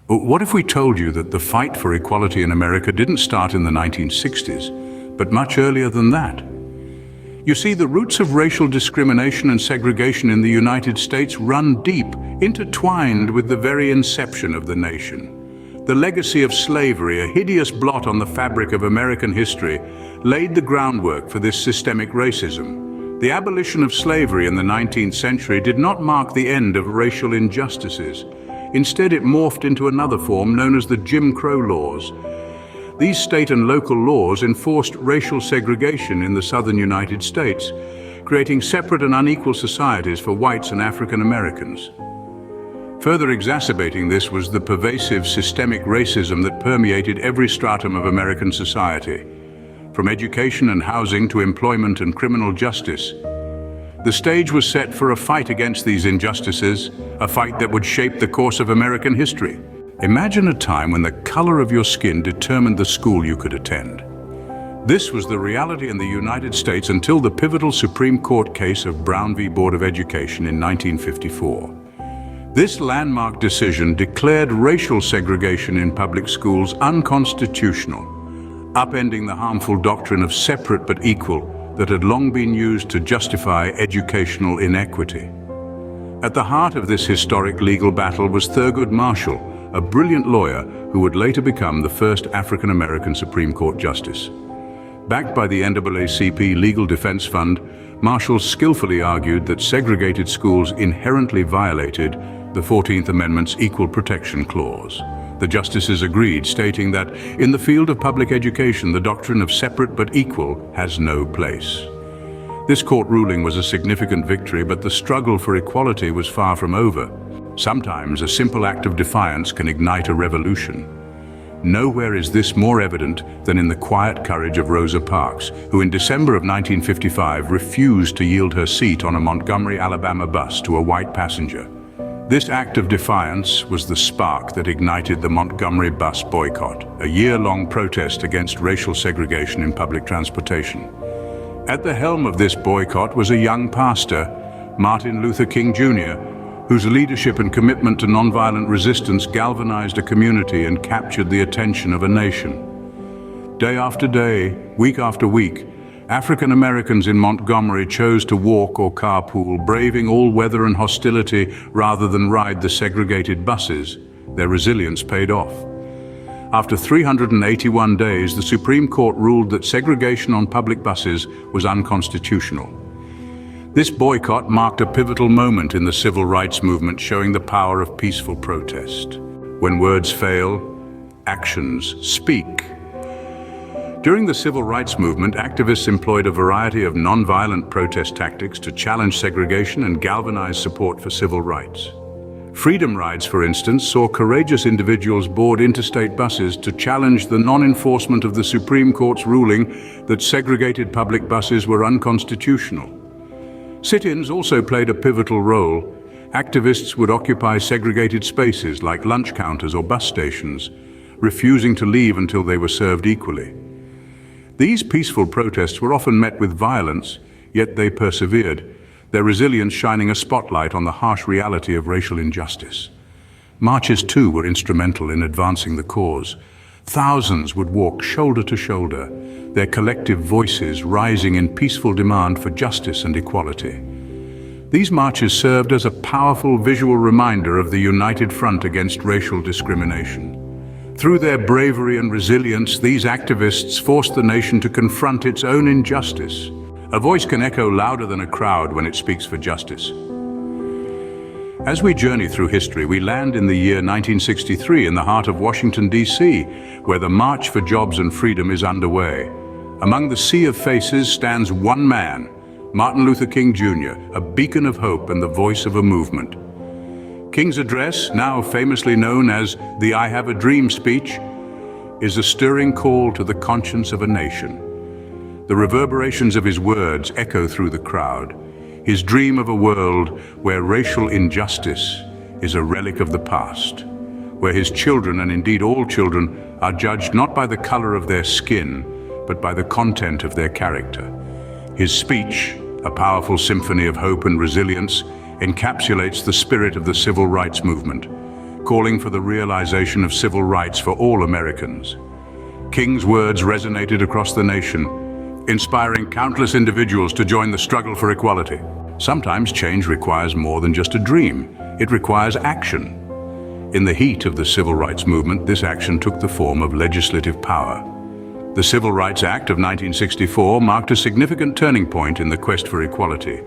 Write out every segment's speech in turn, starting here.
What if we told you that the fight for equality in America didn't start in the 1960s, but much earlier than that? You see, the roots of racial discrimination and segregation in the United States run deep, intertwined with the very inception of the nation. The legacy of slavery, a hideous blot on the fabric of American history, laid the groundwork for this systemic racism. The abolition of slavery in the 19th century did not mark the end of racial injustices. Instead, it morphed into another form known as the Jim Crow laws. These state and local laws enforced racial segregation in the southern United States, creating separate and unequal societies for whites and African Americans. Further exacerbating this was the pervasive systemic racism that permeated every stratum of American society, from education and housing to employment and criminal justice. The stage was set for a fight against these injustices, a fight that would shape the course of American history. Imagine a time when the color of your skin determined the school you could attend. This was the reality in the United States until the pivotal Supreme Court case of Brown v. Board of Education in 1954. This landmark decision declared racial segregation in public schools unconstitutional, upending the harmful doctrine of separate but equal that had long been used to justify educational inequity. At the heart of this historic legal battle was Thurgood Marshall, a brilliant lawyer who would later become the first African-American Supreme Court justice. Backed by the NAACP Legal Defense Fund, Marshall skillfully argued that segregated schools inherently violated the 14th Amendment's Equal Protection Clause. The justices agreed, stating that in the field of public education, the doctrine of separate but equal has no place. This court ruling was a significant victory, but the struggle for equality was far from over. Sometimes a simple act of defiance can ignite a revolution. Nowhere is this more evident than in the quiet courage of Rosa Parks, who in December of 1955 refused to yield her seat on a Montgomery, Alabama bus to a white passenger. This act of defiance was the spark that ignited the Montgomery bus boycott, a year-long protest against racial segregation in public transportation. At the helm of this boycott was a young pastor, Martin Luther King Jr., whose leadership and commitment to nonviolent resistance galvanized a community and captured the attention of a nation. Day after day, week after week, African Americans in Montgomery chose to walk or carpool, braving all weather and hostility rather than ride the segregated buses. Their resilience paid off. After 381 days, the Supreme Court ruled that segregation on public buses was unconstitutional. This boycott marked a pivotal moment in the civil rights movement, showing the power of peaceful protest. When words fail, actions speak. During the civil rights movement, activists employed a variety of nonviolent protest tactics to challenge segregation and galvanize support for civil rights. Freedom rides, for instance, saw courageous individuals board interstate buses to challenge the non-enforcement of the Supreme Court's ruling that segregated public buses were unconstitutional. Sit-ins also played a pivotal role. Activists would occupy segregated spaces like lunch counters or bus stations, refusing to leave until they were served equally. These peaceful protests were often met with violence, yet they persevered, their resilience shining a spotlight on the harsh reality of racial injustice. Marches, too, were instrumental in advancing the cause. Thousands would walk shoulder to shoulder, their collective voices rising in peaceful demand for justice and equality. These marches served as a powerful visual reminder of the united front against racial discrimination. Through their bravery and resilience, these activists forced the nation to confront its own injustice. A voice can echo louder than a crowd when it speaks for justice. As we journey through history, we land in the year 1963 in the heart of Washington, D.C., where the March for Jobs and Freedom is underway. Among the sea of faces stands one man, Martin Luther King Jr., a beacon of hope and the voice of a movement. King's address, now famously known as the "I Have a Dream" speech, is a stirring call to the conscience of a nation. The reverberations of his words echo through the crowd. His dream of a world where racial injustice is a relic of the past, where his children, and indeed all children, are judged not by the color of their skin, but by the content of their character. His speech, a powerful symphony of hope and resilience, encapsulates the spirit of the civil rights movement, calling for the realization of civil rights for all Americans. King's words resonated across the nation, inspiring countless individuals to join the struggle for equality. Sometimes change requires more than just a dream. It requires action. In the heat of the civil rights movement, this action took the form of legislative power. The Civil Rights Act of 1964 marked a significant turning point in the quest for equality.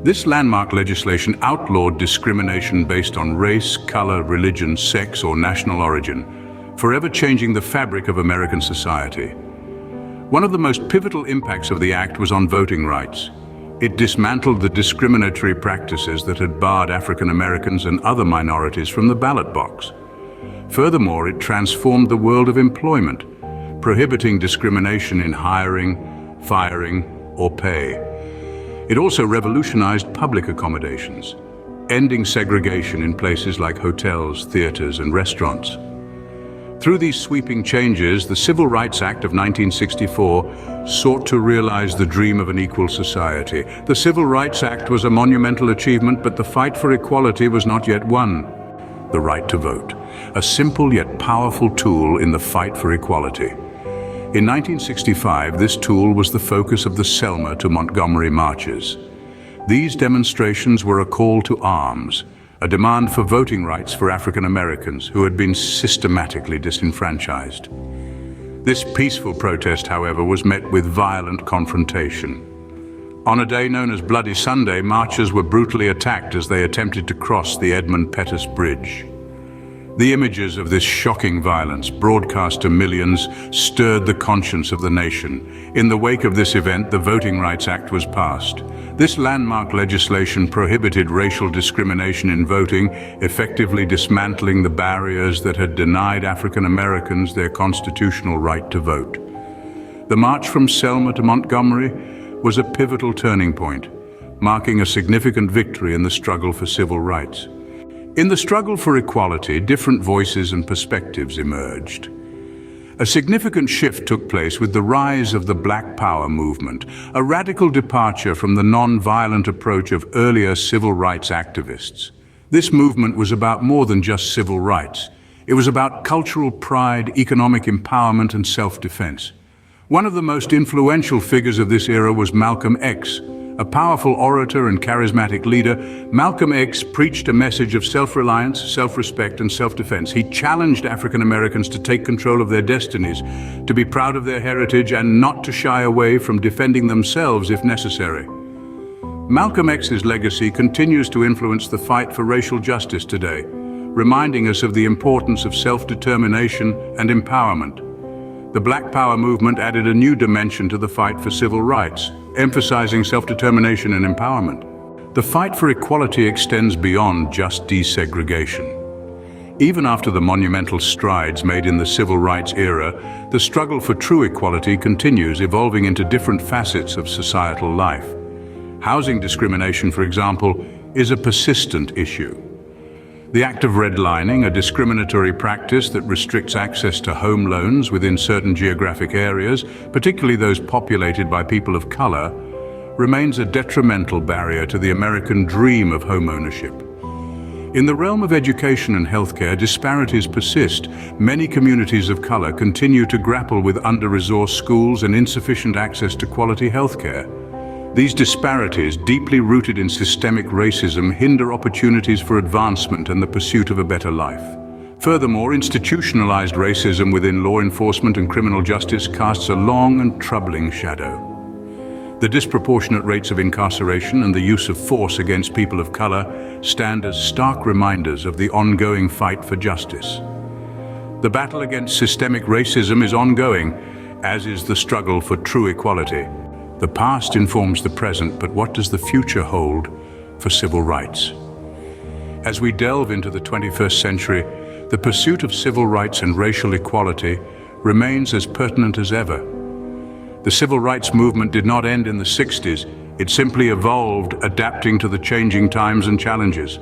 This landmark legislation outlawed discrimination based on race, color, religion, sex, or national origin, forever changing the fabric of American society. One of the most pivotal impacts of the act was on voting rights. It dismantled the discriminatory practices that had barred African Americans and other minorities from the ballot box. Furthermore, it transformed the world of employment, prohibiting discrimination in hiring, firing, or pay. It also revolutionized public accommodations, ending segregation in places like hotels, theaters, and restaurants. Through these sweeping changes, the Civil Rights Act of 1964 sought to realize the dream of an equal society. The Civil Rights Act was a monumental achievement, but the fight for equality was not yet won. The right to vote, a simple yet powerful tool in the fight for equality. In 1965, this tool was the focus of the Selma to Montgomery marches. These demonstrations were a call to arms, a demand for voting rights for African Americans who had been systematically disenfranchised. This peaceful protest, however, was met with violent confrontation. On a day known as Bloody Sunday, marchers were brutally attacked as they attempted to cross the Edmund Pettus Bridge. The images of this shocking violence, broadcast to millions, stirred the conscience of the nation. In the wake of this event, the Voting Rights Act was passed. This landmark legislation prohibited racial discrimination in voting, effectively dismantling the barriers that had denied African Americans their constitutional right to vote. The march from Selma to Montgomery was a pivotal turning point, marking a significant victory in the struggle for civil rights. In the struggle for equality, different voices and perspectives emerged. A significant shift took place with the rise of the Black Power movement, a radical departure from the nonviolent approach of earlier civil rights activists. This movement was about more than just civil rights. It was about cultural pride, economic empowerment, and self-defense. One of the most influential figures of this era was Malcolm X. A powerful orator and charismatic leader, Malcolm X preached a message of self-reliance, self-respect, and self-defense. He challenged African Americans to take control of their destinies, to be proud of their heritage, and not to shy away from defending themselves if necessary. Malcolm X's legacy continues to influence the fight for racial justice today, reminding us of the importance of self-determination and empowerment. The Black Power movement added a new dimension to the fight for civil rights, emphasizing self-determination and empowerment. The fight for equality extends beyond just desegregation. Even after the monumental strides made in the civil rights era, the struggle for true equality continues, evolving into different facets of societal life. Housing discrimination, for example, is a persistent issue. The act of redlining, a discriminatory practice that restricts access to home loans within certain geographic areas, particularly those populated by people of color, remains a detrimental barrier to the American dream of home ownership. In the realm of education and healthcare, disparities persist. Many communities of color continue to grapple with under-resourced schools and insufficient access to quality healthcare. These disparities, deeply rooted in systemic racism, hinder opportunities for advancement and the pursuit of a better life. Furthermore, institutionalized racism within law enforcement and criminal justice casts a long and troubling shadow. The disproportionate rates of incarceration and the use of force against people of color stand as stark reminders of the ongoing fight for justice. The battle against systemic racism is ongoing, as is the struggle for true equality. The past informs the present, but what does the future hold for civil rights? As we delve into the 21st century, the pursuit of civil rights and racial equality remains as pertinent as ever. The civil rights movement did not end in the 60s. It simply evolved, adapting to the changing times and challenges.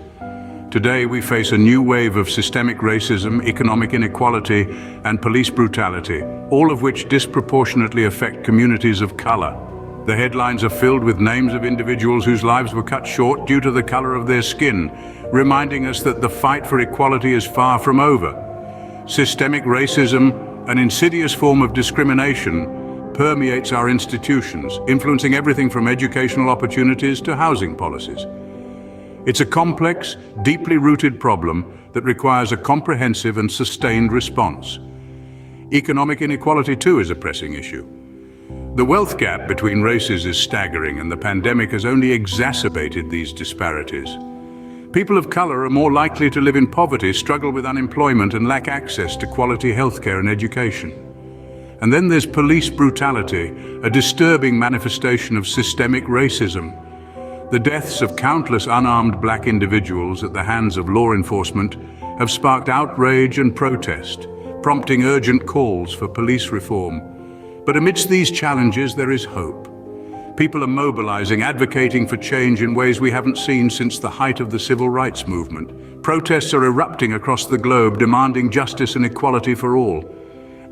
Today, we face a new wave of systemic racism, economic inequality, and police brutality, all of which disproportionately affect communities of color. The headlines are filled with names of individuals whose lives were cut short due to the color of their skin, reminding us that the fight for equality is far from over. Systemic racism, an insidious form of discrimination, permeates our institutions, influencing everything from educational opportunities to housing policies. It's a complex, deeply rooted problem that requires a comprehensive and sustained response. Economic inequality, too, is a pressing issue. The wealth gap between races is staggering, and the pandemic has only exacerbated these disparities. People of color are more likely to live in poverty, struggle with unemployment, and lack access to quality healthcare and education. And then there's police brutality, a disturbing manifestation of systemic racism. The deaths of countless unarmed black individuals at the hands of law enforcement have sparked outrage and protest, prompting urgent calls for police reform. But amidst these challenges, there is hope. People are mobilizing, advocating for change in ways we haven't seen since the height of the civil rights movement. Protests are erupting across the globe, demanding justice and equality for all.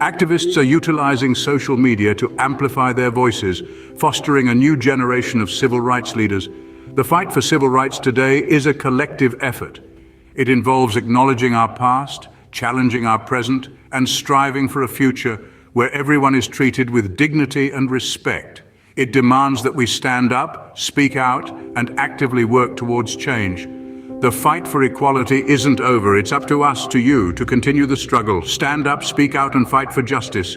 Activists are utilizing social media to amplify their voices, fostering a new generation of civil rights leaders. The fight for civil rights today is a collective effort. It involves acknowledging our past, challenging our present, and striving for a future where everyone is treated with dignity and respect. It demands that we stand up, speak out, and actively work towards change. The fight for equality isn't over. It's up to us, to you, to continue the struggle. Stand up, speak out, and fight for justice.